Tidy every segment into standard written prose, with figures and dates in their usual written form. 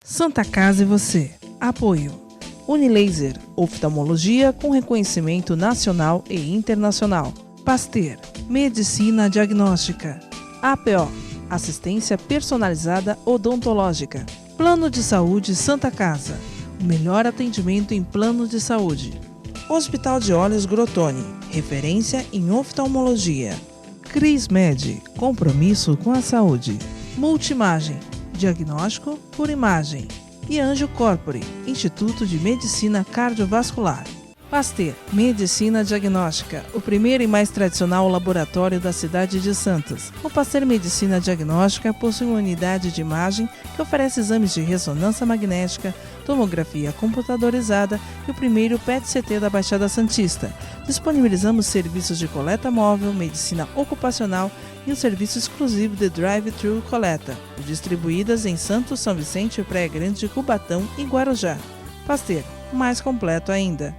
Santa Casa e você. Apoio. Unilaser, oftalmologia com reconhecimento nacional e internacional. Pasteur, medicina diagnóstica. APO, assistência personalizada odontológica. Plano de Saúde Santa Casa, o melhor atendimento em plano de saúde. Hospital de Olhos Grotoni, referência em oftalmologia. Crismed, compromisso com a saúde. Multimagem, diagnóstico por imagem. E Anjo Corpore, Instituto de Medicina Cardiovascular. Pasteur, medicina diagnóstica, o primeiro e mais tradicional laboratório da cidade de Santos. O Pasteur Medicina Diagnóstica possui uma unidade de imagem que oferece exames de ressonância magnética, tomografia computadorizada e o primeiro PET-CT da Baixada Santista. Disponibilizamos serviços de coleta móvel, medicina ocupacional e um serviço exclusivo de drive-thru coleta, distribuídas em Santos, São Vicente, Praia Grande, Cubatão e Guarujá. Pasteur, mais completo ainda.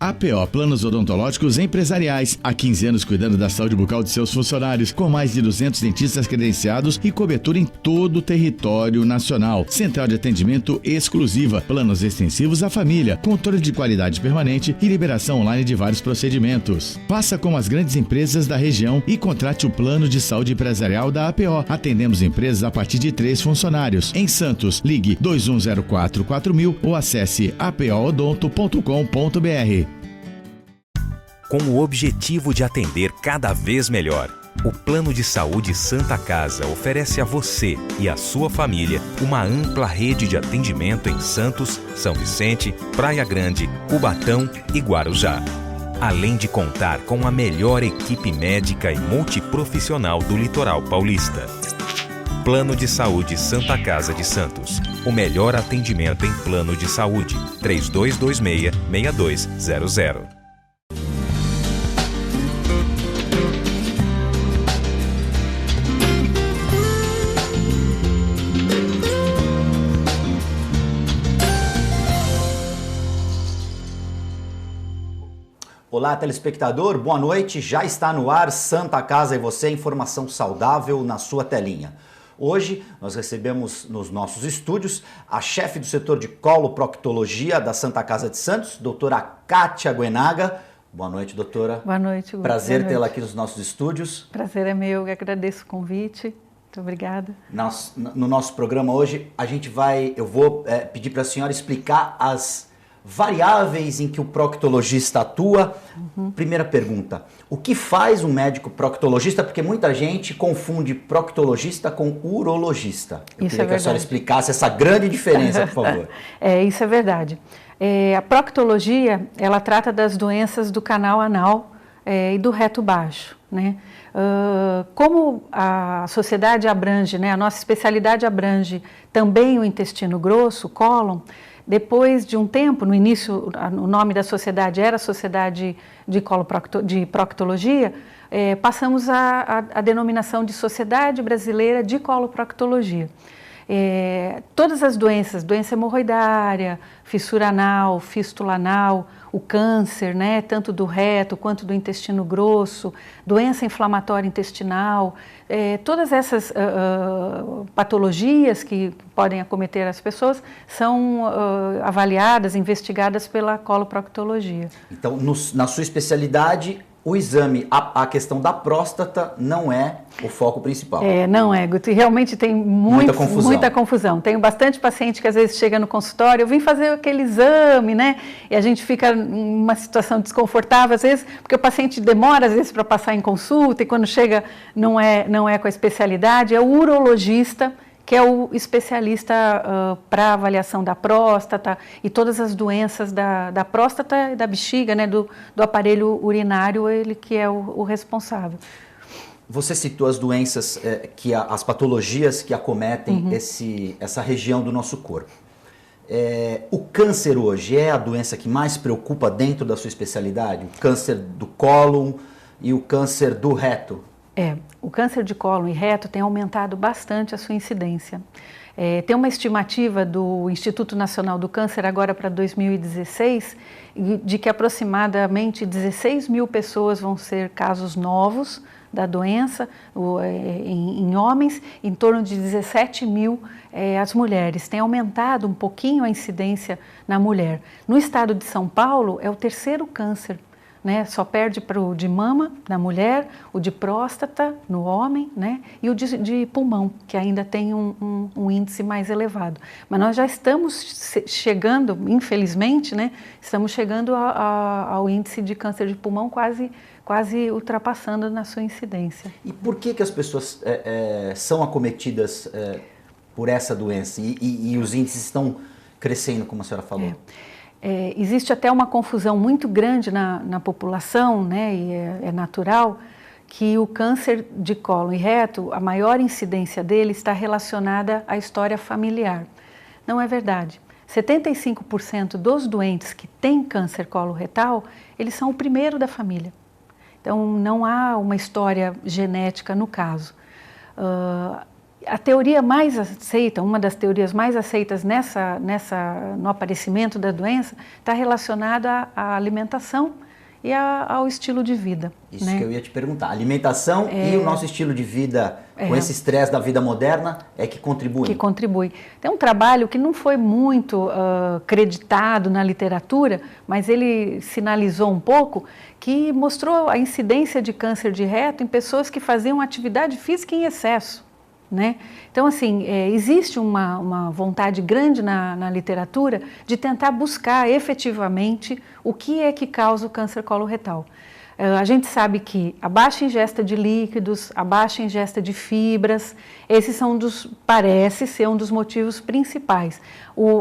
APO Planos Odontológicos Empresariais. Há 15 anos cuidando da saúde bucal de seus funcionários, com mais de 200 dentistas credenciados e cobertura em todo o território nacional. Central de atendimento exclusiva, planos extensivos à família, controle de qualidade permanente e liberação online de vários procedimentos. Faça como as grandes empresas da região e contrate o plano de saúde empresarial da APO. Atendemos empresas a partir de 3 funcionários. Em Santos, ligue 2104-4000 ou acesse apoodonto.com.br. Com o objetivo de atender cada vez melhor, o Plano de Saúde Santa Casa oferece a você e a sua família uma ampla rede de atendimento em Santos, São Vicente, Praia Grande, Cubatão e Guarujá. Além de contar com a melhor equipe médica e multiprofissional do litoral paulista. Plano de Saúde Santa Casa de Santos. O melhor atendimento em plano de saúde. 3226-6200. Olá, telespectador, boa noite. Já está no ar Santa Casa e você, informação saudável na sua telinha. Hoje nós recebemos nos nossos estúdios a chefe do setor de coloproctologia da Santa Casa de Santos, doutora Kátia Guenaga. Boa noite, doutora. Boa noite, Hugo. Prazer tê-la aqui nos nossos estúdios. Prazer é meu, eu agradeço o convite. Muito obrigada. No nosso programa hoje, eu vou pedir para a senhora explicar as variáveis em que o proctologista atua. Primeira pergunta, o que faz um médico proctologista? Porque muita gente confunde proctologista com urologista. Eu queria que a senhora explicasse essa grande diferença, por favor. Isso é verdade. A proctologia, ela trata das doenças do canal anal e do reto baixo, né? Como a sociedade abrange, né, a nossa especialidade abrange também o intestino grosso, o cólon. Depois de um tempo, no início, o nome da sociedade era Sociedade de Proctologia, passamos a denominação de Sociedade Brasileira de Coloproctologia. Todas as doenças, doença hemorroidária, fissura anal, fístula anal, o câncer, né, tanto do reto quanto do intestino grosso, doença inflamatória intestinal, todas essas patologias que podem acometer as pessoas são avaliadas, investigadas pela coloproctologia. Então, na sua especialidade, o exame, a questão da próstata não é o foco principal. Não é, Guto. E realmente tem muita confusão. Tenho bastante paciente que às vezes chega no consultório, eu vim fazer aquele exame, né? E a gente fica numa situação desconfortável, às vezes, porque o paciente demora, às vezes, para passar em consulta, e quando chega não é com a especialidade, é o urologista, que é o especialista para avaliação da próstata e todas as doenças da próstata e da bexiga, né, do aparelho urinário, ele que é o responsável. Você citou as doenças, as patologias que acometem essa região do nosso corpo. O câncer hoje é a doença que mais preocupa dentro da sua especialidade? O câncer do cólon e o câncer do reto? O câncer de cólon e reto tem aumentado bastante a sua incidência. Tem uma estimativa do Instituto Nacional do Câncer agora para 2016 de que aproximadamente 16 mil pessoas vão ser casos novos da doença em homens, em torno de 17 mil as mulheres. Tem aumentado um pouquinho a incidência na mulher. No estado de São Paulo é o terceiro câncer, né? Só perde para o de mama na mulher, o de próstata no homem, né? E o de pulmão, que ainda tem um índice mais elevado. Mas nós já estamos chegando, infelizmente, né? Estamos chegando ao índice de câncer de pulmão quase ultrapassando na sua incidência. E por que as pessoas são acometidas por essa doença e os índices estão crescendo, como a senhora falou? Existe até uma confusão muito grande na população, né, e é natural, que o câncer de cólon e reto, a maior incidência dele está relacionada à história familiar. Não é verdade. 75% dos doentes que têm câncer coloretal, eles são o primeiro da família. Então, não há uma história genética no caso. A teoria mais aceita, uma das teorias mais aceitas no aparecimento da doença, está relacionada à alimentação e ao estilo de vida. Isso, né? Que eu ia te perguntar. A alimentação e o nosso estilo de vida, com esse estresse da vida moderna, é que contribui? Que contribui. Tem um trabalho que não foi muito creditado na literatura, mas ele sinalizou um pouco, que mostrou a incidência de câncer de reto em pessoas que faziam atividade física em excesso. Né? Então, assim, existe uma vontade grande na literatura de tentar buscar efetivamente o que é que causa o câncer coloretal. A gente sabe que a baixa ingesta de líquidos, a baixa ingesta de fibras, esses parece ser um dos motivos principais.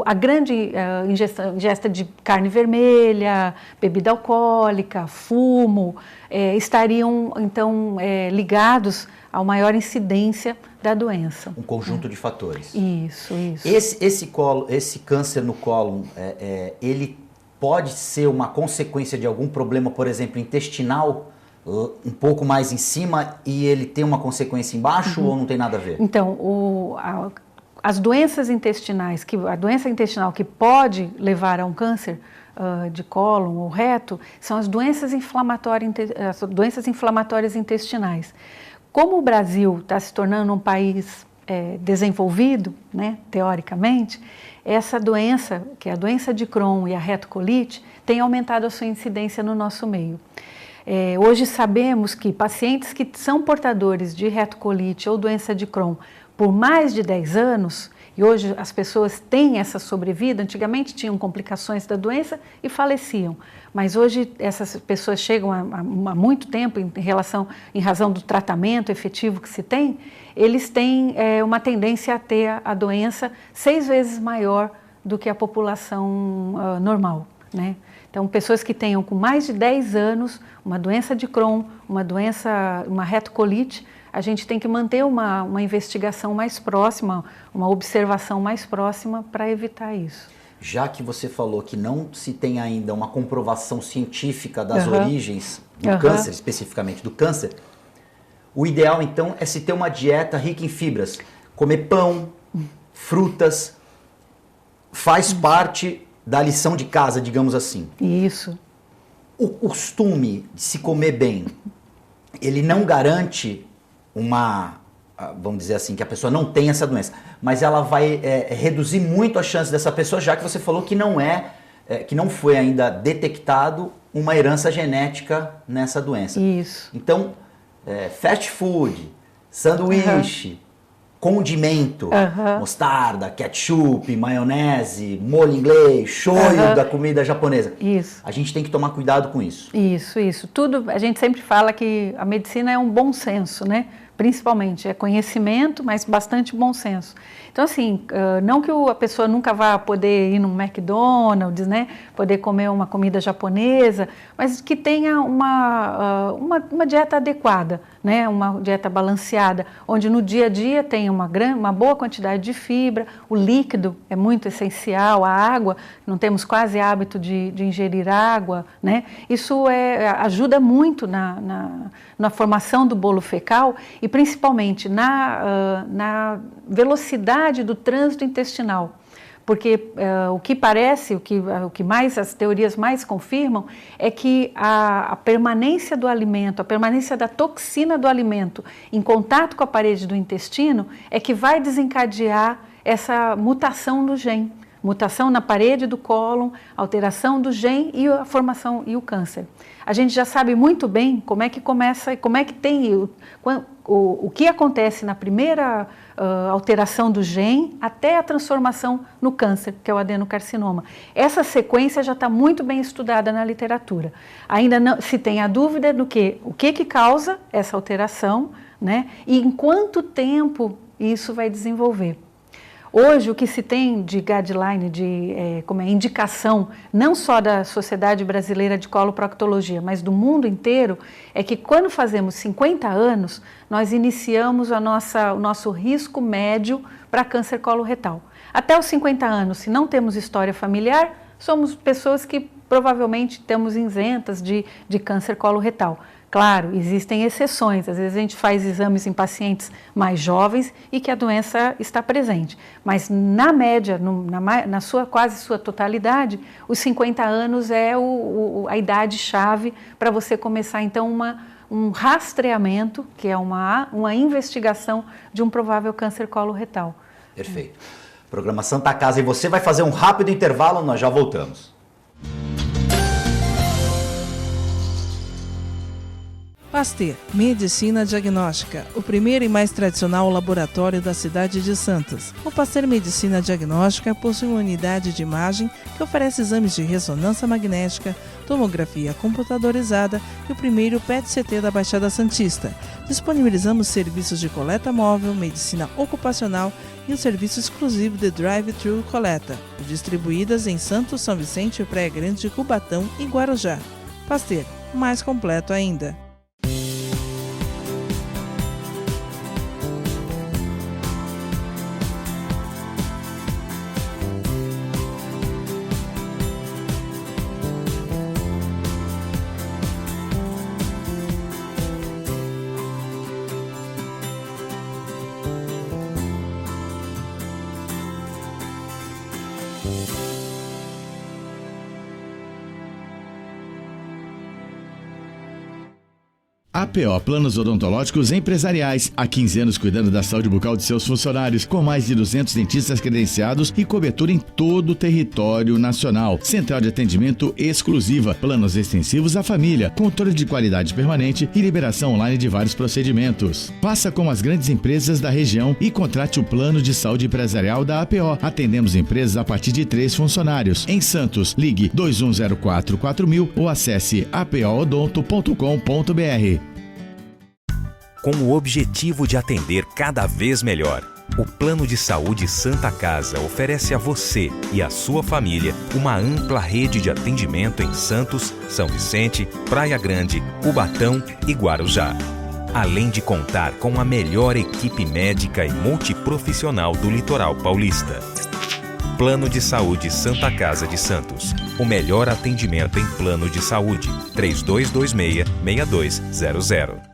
A grande ingesta de carne vermelha, bebida alcoólica, fumo, estariam então ligados à maior incidência da doença. Um conjunto de fatores. Isso. Esse câncer no cólon, ele pode ser uma consequência de algum problema, por exemplo, intestinal, um pouco mais em cima, e ele tem uma consequência embaixo, ou não tem nada a ver? Então, as doenças intestinais, a doença intestinal que pode levar a um câncer de cólon ou reto, são as doenças inflamatórias intestinais. Como o Brasil está se tornando um país desenvolvido, né, teoricamente, essa doença, que é a doença de Crohn e a retocolite, tem aumentado a sua incidência no nosso meio. Hoje sabemos que pacientes que são portadores de retocolite ou doença de Crohn por mais de 10 anos, e hoje as pessoas têm essa sobrevida, antigamente tinham complicações da doença e faleciam, mas hoje essas pessoas chegam há muito tempo em razão do tratamento efetivo que se tem, eles têm uma tendência a ter a doença 6 vezes maior do que a população normal, né? Então, pessoas que tenham com mais de 10 anos uma doença de Crohn, uma retocolite, a gente tem que manter uma investigação mais próxima, uma observação mais próxima para evitar isso. Já que você falou que não se tem ainda uma comprovação científica das origens do câncer, especificamente do câncer, o ideal então é se ter uma dieta rica em fibras. Comer pão, frutas, faz parte da lição de casa, digamos assim. Isso. O costume de se comer bem, ele não garante vamos dizer assim, que a pessoa não tem essa doença, mas ela vai reduzir muito a chance dessa pessoa, já que você falou que que não foi ainda detectado uma herança genética nessa doença. Isso. Então, fast food, sanduíche, condimento, mostarda, ketchup, maionese, molho inglês, shoyu da comida japonesa. Isso. A gente tem que tomar cuidado com isso. Isso. Tudo, a gente sempre fala que a medicina é um bom senso, né? Principalmente, é conhecimento, mas bastante bom senso. Então, assim, não que a pessoa nunca vá poder ir num McDonald's, né? Poder comer uma comida japonesa, mas que tenha uma dieta adequada, né, uma dieta balanceada, onde no dia a dia tem uma boa quantidade de fibra, o líquido é muito essencial, a água, não temos quase hábito de ingerir água, né, isso ajuda muito na formação do bolo fecal e principalmente na velocidade do trânsito intestinal. Porque o que parece, o que mais as teorias mais confirmam é que a permanência do alimento, a permanência da toxina do alimento em contato com a parede do intestino é que vai desencadear essa mutação do gen, mutação na parede do cólon, alteração do gen e a formação e o câncer. A gente já sabe muito bem como é que começa, como é que tem o que acontece na primeira alteração do gen até a transformação no câncer, que é o adenocarcinoma. Essa sequência já está muito bem estudada na literatura. Ainda não se tem a dúvida do o que causa essa alteração, né? E em quanto tempo isso vai desenvolver. Hoje, o que se tem de guideline, indicação, não só da Sociedade Brasileira de Coloproctologia, mas do mundo inteiro, é que quando fazemos 50 anos, nós iniciamos o nosso risco médio para câncer coloretal. Até os 50 anos, se não temos história familiar, somos pessoas que provavelmente estamos isentas de câncer coloretal. Claro, existem exceções, às vezes a gente faz exames em pacientes mais jovens e que a doença está presente, mas na média, quase sua totalidade, os 50 anos é a idade-chave para você começar então um rastreamento, que é uma investigação de um provável câncer coloretal. Perfeito. Programa Santa Casa, e você vai fazer um rápido intervalo, nós já voltamos. Pasteur, Medicina Diagnóstica, o primeiro e mais tradicional laboratório da cidade de Santos. O Pasteur Medicina Diagnóstica possui uma unidade de imagem que oferece exames de ressonância magnética, tomografia computadorizada e o primeiro PET-CT da Baixada Santista. Disponibilizamos serviços de coleta móvel, medicina ocupacional e o serviço exclusivo de Drive-Thru Coleta, distribuídas em Santos, São Vicente, Praia Grande, Cubatão e Guarujá. Pasteur, mais completo ainda. APO Planos Odontológicos Empresariais. Há 15 anos cuidando da saúde bucal de seus funcionários, com mais de 200 dentistas credenciados e cobertura em todo o território nacional. Central de atendimento exclusiva, planos extensivos à família, controle de qualidade permanente e liberação online de vários procedimentos. Faça como as grandes empresas da região e contrate o plano de saúde empresarial da APO. Atendemos empresas a partir de 3 funcionários. Em Santos, ligue 2104-4000 ou acesse apoodonto.com.br. Com o objetivo de atender cada vez melhor, o Plano de Saúde Santa Casa oferece a você e a sua família uma ampla rede de atendimento em Santos, São Vicente, Praia Grande, Cubatão e Guarujá. Além de contar com a melhor equipe médica e multiprofissional do litoral paulista. Plano de Saúde Santa Casa de Santos. O melhor atendimento em plano de saúde. 3226-6200.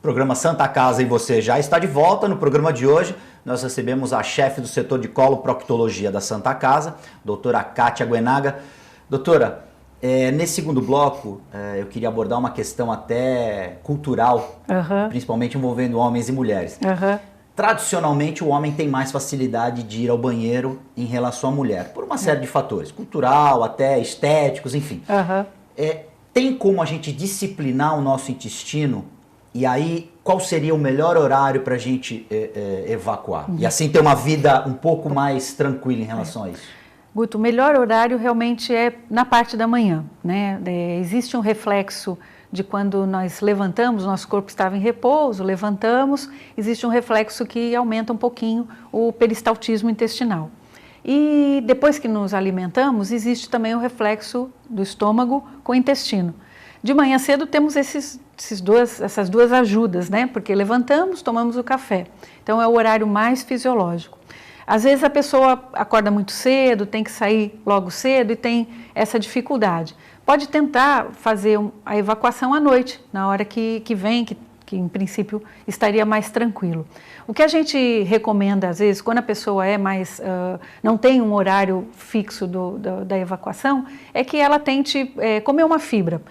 Programa Santa Casa e você já está de volta. No programa de hoje, nós recebemos a chefe do setor de coloproctologia da Santa Casa, doutora Kátia Guenaga. Doutora, nesse segundo bloco, eu queria abordar uma questão até cultural, principalmente envolvendo homens e mulheres. Tradicionalmente, o homem tem mais facilidade de ir ao banheiro em relação à mulher, por uma série de fatores, cultural, até estéticos, enfim. Tem como a gente disciplinar o nosso intestino? E aí, qual seria o melhor horário para a gente evacuar? E assim ter uma vida um pouco mais tranquila em relação a isso? Guto, o melhor horário realmente é na parte da manhã, né? Existe um reflexo de quando nós levantamos, nosso corpo estava em repouso, levantamos, existe um reflexo que aumenta um pouquinho o peristaltismo intestinal. E depois que nos alimentamos, existe também o reflexo do estômago com o intestino. De manhã cedo temos essas duas ajudas, né? Porque levantamos, tomamos o café. Então é o horário mais fisiológico. Às vezes a pessoa acorda muito cedo, tem que sair logo cedo e tem essa dificuldade. Pode tentar fazer a evacuação à noite, na hora que vem, que em princípio estaria mais tranquilo. O que a gente recomenda, às vezes, quando a pessoa é mais, não tem um horário fixo da evacuação, é que ela tente comer uma fibra.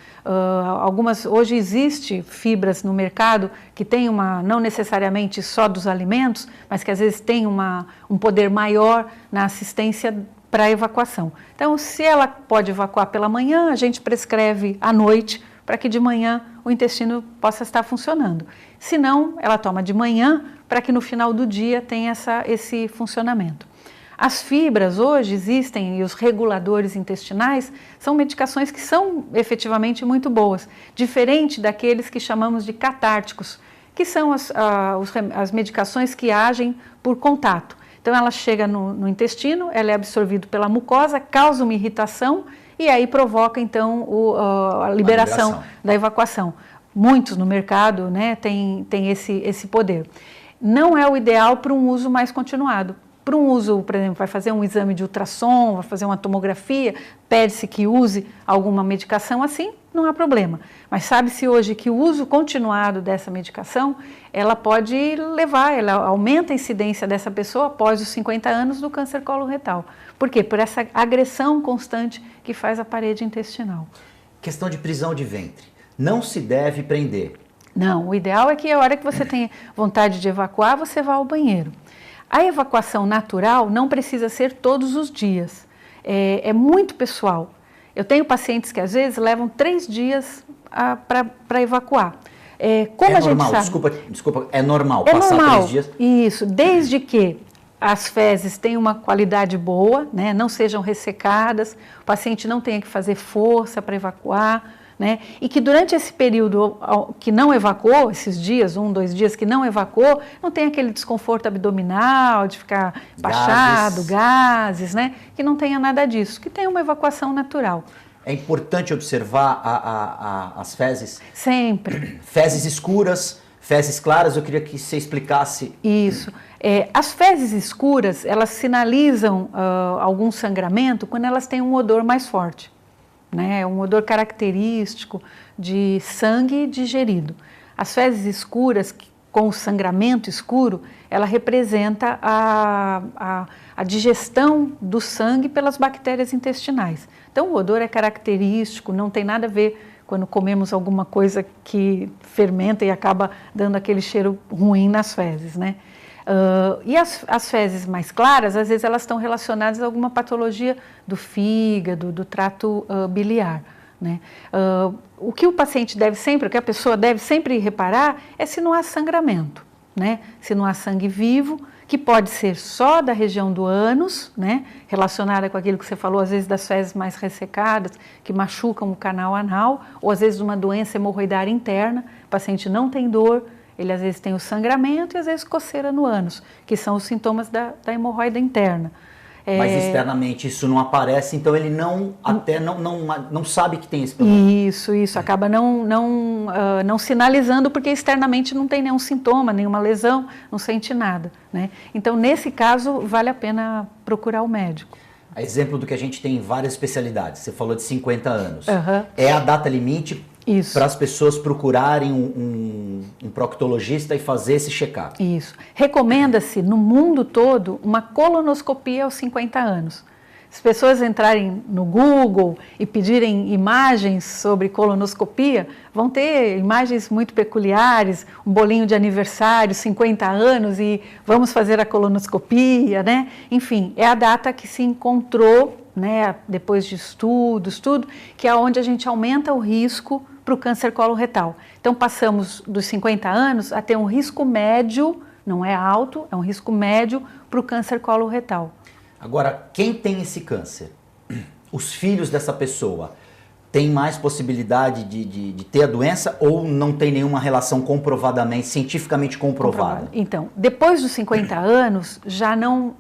Hoje existe fibras no mercado que tem não necessariamente só dos alimentos, mas que às vezes tem um poder maior na assistência para a evacuação. Então, se ela pode evacuar pela manhã, a gente prescreve à noite, para que de manhã o intestino possa estar funcionando. Se não, ela toma de manhã para que no final do dia tenha esse funcionamento. As fibras hoje existem e os reguladores intestinais são medicações que são efetivamente muito boas, diferente daqueles que chamamos de catárticos, que são as medicações que agem por contato. Então ela chega no intestino, ela é absorvida pela mucosa, causa uma irritação e aí provoca então a liberação da evacuação. Muitos no mercado, né, tem esse poder. Não é o ideal para um uso mais continuado. Para um uso, por exemplo, vai fazer um exame de ultrassom, vai fazer uma tomografia, pede-se que use alguma medicação assim, não há problema. Mas sabe-se hoje que o uso continuado dessa medicação, ela pode ela aumenta a incidência dessa pessoa após os 50 anos do câncer coloretal. Por quê? Por essa agressão constante que faz a parede intestinal. Questão de prisão de ventre. Não se deve prender. Não, o ideal é que a hora que você tem vontade de evacuar, você vá ao banheiro. A evacuação natural não precisa ser todos os dias, é muito pessoal. Eu tenho pacientes que às vezes levam 3 dias para evacuar. Como a gente normal, sabe? desculpa, é normal passar normal, 3 dias? Isso, desde que as fezes tenham uma qualidade boa, né, não sejam ressecadas, o paciente não tenha que fazer força para evacuar, né? E que durante esse período que não evacuou, esses dias, 1, 2 dias que não evacuou, não tem aquele desconforto abdominal, de ficar baixado, gases, né? Que não tenha nada disso, que tenha uma evacuação natural. É importante observar as fezes? Sempre. Fezes escuras, fezes claras, eu queria que você explicasse. Isso. As fezes escuras, elas sinalizam algum sangramento quando elas têm um odor mais forte. Né, um odor característico de sangue digerido. As fezes escuras, com o sangramento escuro, ela representa a digestão do sangue pelas bactérias intestinais. Então, o odor é característico, não tem nada a ver quando comemos alguma coisa que fermenta e acaba dando aquele cheiro ruim nas fezes, né? E as fezes mais claras, às vezes elas estão relacionadas a alguma patologia do fígado, do trato biliar, né? O que o paciente o que a pessoa deve sempre reparar é se não há sangramento, né? Se não há sangue vivo, que pode ser só da região do ânus, né? Relacionada com aquilo que você falou, às vezes das fezes mais ressecadas, que machucam o canal anal, ou às vezes uma doença hemorroidária interna, o paciente não tem dor, ele às vezes tem o sangramento e às vezes coceira no ânus, que são os sintomas da hemorroida interna. Mas externamente isso não aparece, então ele não sabe que tem esse problema. Isso, acaba não sinalizando, porque externamente não tem nenhum sintoma, nenhuma lesão, não sente nada, né? Então, nesse caso, vale a pena procurar o médico. A exemplo do que a gente tem em várias especialidades, você falou de 50 anos. Uhum. É a data limite para as pessoas procurarem um proctologista e fazer esse check-up. Isso. Recomenda-se no mundo todo uma colonoscopia aos 50 anos. Se as pessoas entrarem no Google e pedirem imagens sobre colonoscopia, vão ter imagens muito peculiares, um bolinho de aniversário, 50 anos e vamos fazer a colonoscopia, né? Enfim, é a data que se encontrou, né, depois de estudos, tudo, que é onde a gente aumenta o risco para o câncer coloretal. Então, passamos dos 50 anos a ter um risco médio, não é alto, é um risco médio para o câncer coloretal. Agora, quem tem esse câncer? Os filhos dessa pessoa tem mais possibilidade de ter a doença ou não tem nenhuma relação comprovadamente, cientificamente comprovada? Então, depois dos 50 anos, já não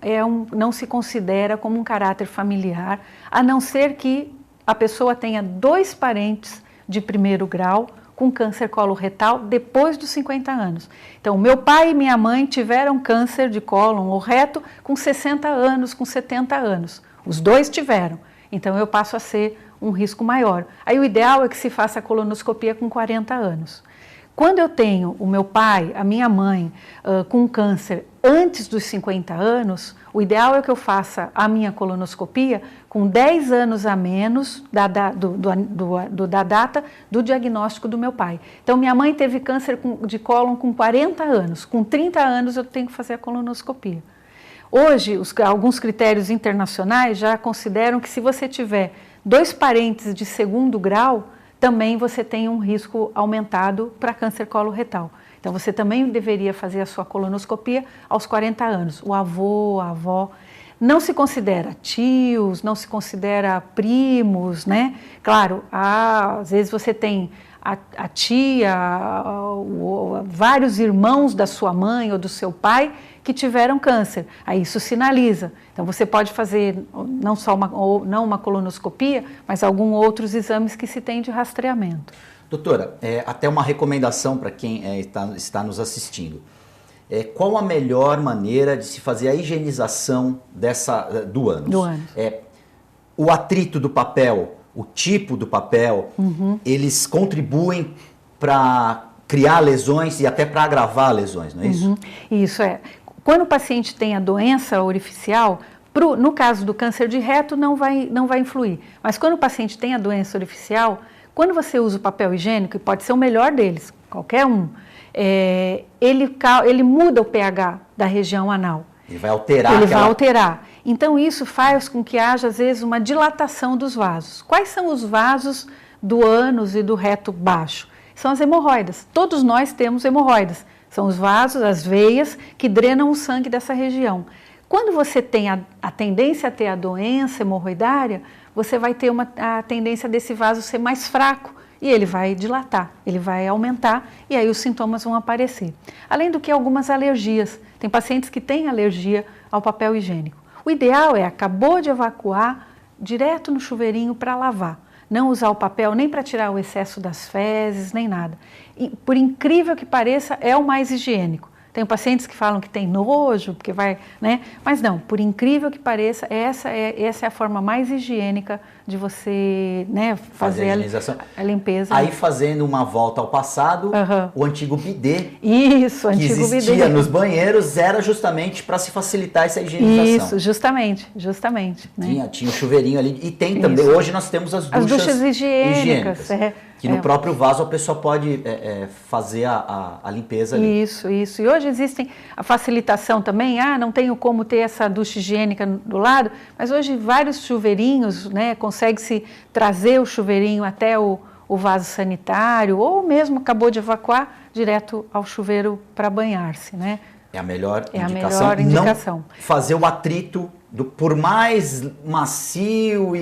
se considera como um caráter familiar, a não ser que a pessoa tenha 2 parentes de primeiro grau com câncer coloretal depois dos 50 anos. Então, meu pai e minha mãe tiveram câncer de cólon ou reto com 60 anos, com 70 anos. Os 2 tiveram. Então, eu passo a ser um risco maior. Aí, o ideal é que se faça a colonoscopia com 40 anos. Quando eu tenho o meu pai, a minha mãe, com câncer antes dos 50 anos, o ideal é que eu faça a minha colonoscopia com 10 anos a menos da data do diagnóstico do meu pai. Então, minha mãe teve câncer de cólon com 40 anos. Com 30 anos, eu tenho que fazer a colonoscopia. Hoje, alguns critérios internacionais já consideram que se você tiver 2 parentes de segundo grau, também você tem um risco aumentado para câncer coloretal. Então, você também deveria fazer a sua colonoscopia aos 40 anos. O avô, a avó. Não se considera tios, não se considera primos, né? Claro, às vezes você tem a tia, vários irmãos da sua mãe ou do seu pai que tiveram câncer. Aí isso sinaliza. Então você pode fazer não só uma colonoscopia, mas alguns outros exames que se tem de rastreamento. Doutora, até uma recomendação para quem está nos assistindo. Qual a melhor maneira de se fazer a higienização do ânus? Do ânus. O atrito do papel, o tipo do papel, eles contribuem para criar lesões e até para agravar lesões, não é isso? Isso é. Quando o paciente tem a doença orificial, no caso do câncer de reto não vai influir. Mas quando o paciente tem a doença orificial, quando você usa o papel higiênico, e pode ser o melhor deles, qualquer um, ele muda o pH da região anal. Ele vai alterar. Ele vai alterar. Então, isso faz com que haja, às vezes, uma dilatação dos vasos. Quais são os vasos do ânus e do reto baixo? São as hemorroidas. Todos nós temos hemorroidas. São os vasos, as veias, que drenam o sangue dessa região. Quando você tem a tendência a ter a doença hemorroidária, você vai ter a tendência desse vaso ser mais fraco e ele vai dilatar, ele vai aumentar e aí os sintomas vão aparecer. Além do que algumas alergias. Tem pacientes que têm alergia ao papel higiênico. O ideal acabou de evacuar, direto no chuveirinho para lavar. Não usar o papel nem para tirar o excesso das fezes, nem nada. E, por incrível que pareça, é o mais higiênico. Tem pacientes que falam que tem nojo, porque vai, né? Mas não, por incrível que pareça, essa é a forma mais higiênica de você, né, fazer a limpeza. Aí, fazendo uma volta ao passado, o antigo bidê, isso, que existia nos banheiros, era justamente para se facilitar essa higienização. Isso, justamente. Né? Tinha um chuveirinho ali, e tem também, hoje nós temos as duchas higiênicas. Que no próprio vaso a pessoa pode fazer a limpeza ali. Isso. E hoje existe a facilitação também. Não tenho como ter essa ducha higiênica do lado, mas hoje vários chuveirinhos, né, consegue-se trazer o chuveirinho até o vaso sanitário, ou mesmo acabou de evacuar, direto ao chuveiro para banhar-se, né? É a melhor indicação. Não fazer o atrito, por mais macio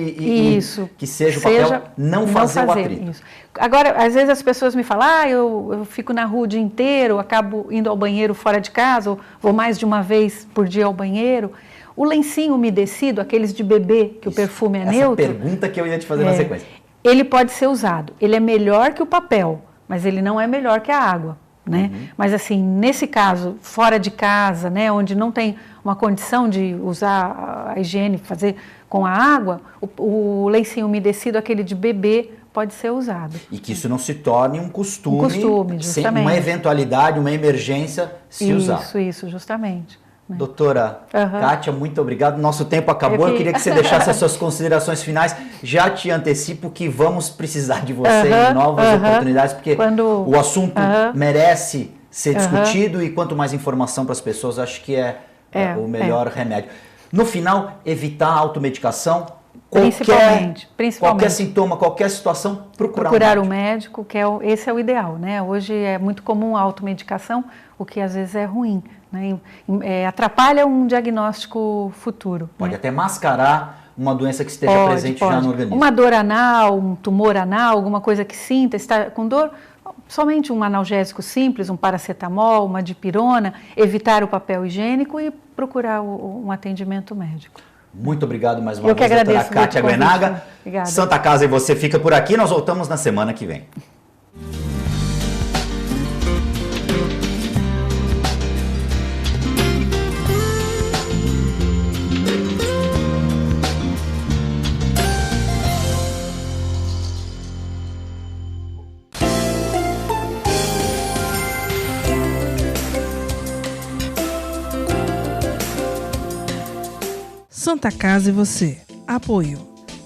que seja o papel, não fazer o atrito. Isso. Agora, às vezes as pessoas me falam, eu fico na rua o dia inteiro, acabo indo ao banheiro fora de casa, ou vou mais de uma vez por dia ao banheiro. O lencinho umedecido, aqueles de bebê, que o perfume é neutro. Essa pergunta que eu ia te fazer na sequência. Ele pode ser usado. Ele é melhor que o papel, mas ele não é melhor que a água. Né? Mas assim, nesse caso, fora de casa, né, onde não tem uma condição de usar a higiene, fazer com a água, o lencinho umedecido, aquele de bebê, pode ser usado. E que isso não se torne um costume, justamente. Uma eventualidade, uma emergência, se usar. Isso, justamente. Doutora Kátia, muito obrigado. Nosso tempo acabou. Eu queria que você deixasse as suas considerações finais. Já te antecipo que vamos precisar de você em novas oportunidades, porque o assunto merece ser discutido e quanto mais informação para as pessoas, acho que é o melhor remédio. No final, evitar a automedicação. Principalmente. Qualquer sintoma, qualquer situação, procurar um médico, esse é o ideal, né? Hoje é muito comum a automedicação, o que às vezes é ruim, né? Atrapalha um diagnóstico futuro. Pode até mascarar uma doença que esteja presente já no organismo. Uma dor anal, um tumor anal, alguma coisa que sinta, está com dor, somente um analgésico simples, um paracetamol, uma dipirona, evitar o papel higiênico e procurar um atendimento médico. Muito obrigado mais uma vez, doutora Kátia Guenaga. Santa Casa e você fica por aqui, nós voltamos na semana que vem. Santa Casa e você. Apoio.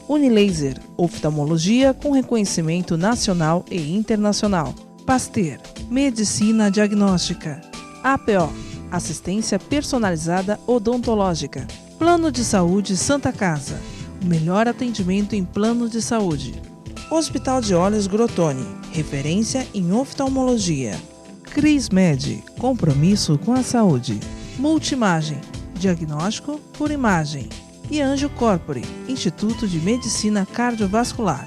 Unilaser, oftalmologia com reconhecimento nacional e internacional. Pasteur, medicina diagnóstica. APO, assistência personalizada odontológica. Plano de Saúde Santa Casa, o melhor atendimento em plano de saúde. Hospital de Olhos Grotoni, referência em oftalmologia. CrisMed, compromisso com a saúde. Multimagem, diagnóstico por imagem. E Anjo Corpore, Instituto de Medicina Cardiovascular.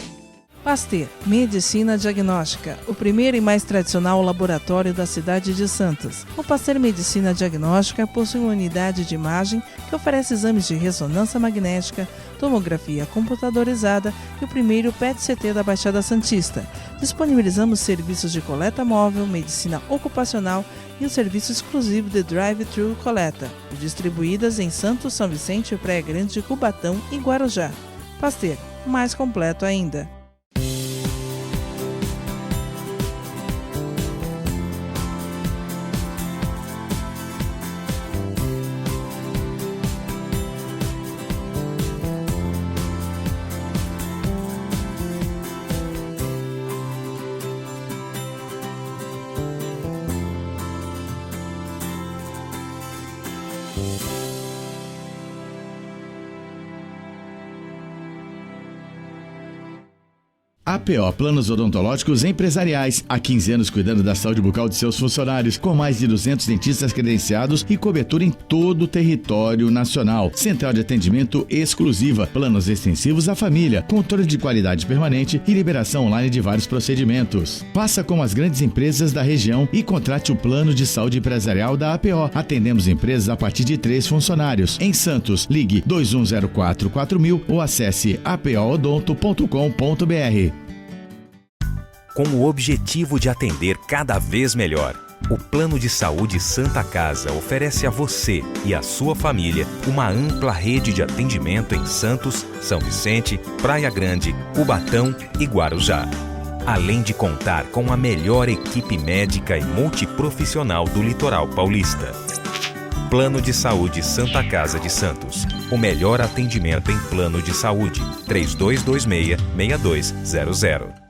Pasteur, Medicina Diagnóstica, o primeiro e mais tradicional laboratório da cidade de Santos. O Pasteur Medicina Diagnóstica possui uma unidade de imagem que oferece exames de ressonância magnética, tomografia computadorizada e o primeiro PET-CT da Baixada Santista. Disponibilizamos serviços de coleta móvel, medicina ocupacional e um serviço exclusivo de drive-thru coleta, distribuídas em Santos, São Vicente, Praia Grande, Cubatão e Guarujá. Pasteur, mais completo ainda. APO Planos Odontológicos Empresariais. Há 15 anos cuidando da saúde bucal de seus funcionários, com mais de 200 dentistas credenciados e cobertura em todo o território nacional. Central de atendimento exclusiva, planos extensivos à família, controle de qualidade permanente e liberação online de vários procedimentos. Faça como as grandes empresas da região e contrate o plano de saúde empresarial da APO. Atendemos empresas a partir de 3 funcionários. Em Santos, ligue 2104-4000 ou acesse apoodonto.com.br. Com o objetivo de atender cada vez melhor, o Plano de Saúde Santa Casa oferece a você e a sua família uma ampla rede de atendimento em Santos, São Vicente, Praia Grande, Cubatão e Guarujá. Além de contar com a melhor equipe médica e multiprofissional do litoral paulista. Plano de Saúde Santa Casa de Santos. O melhor atendimento em plano de saúde. 3226-6200.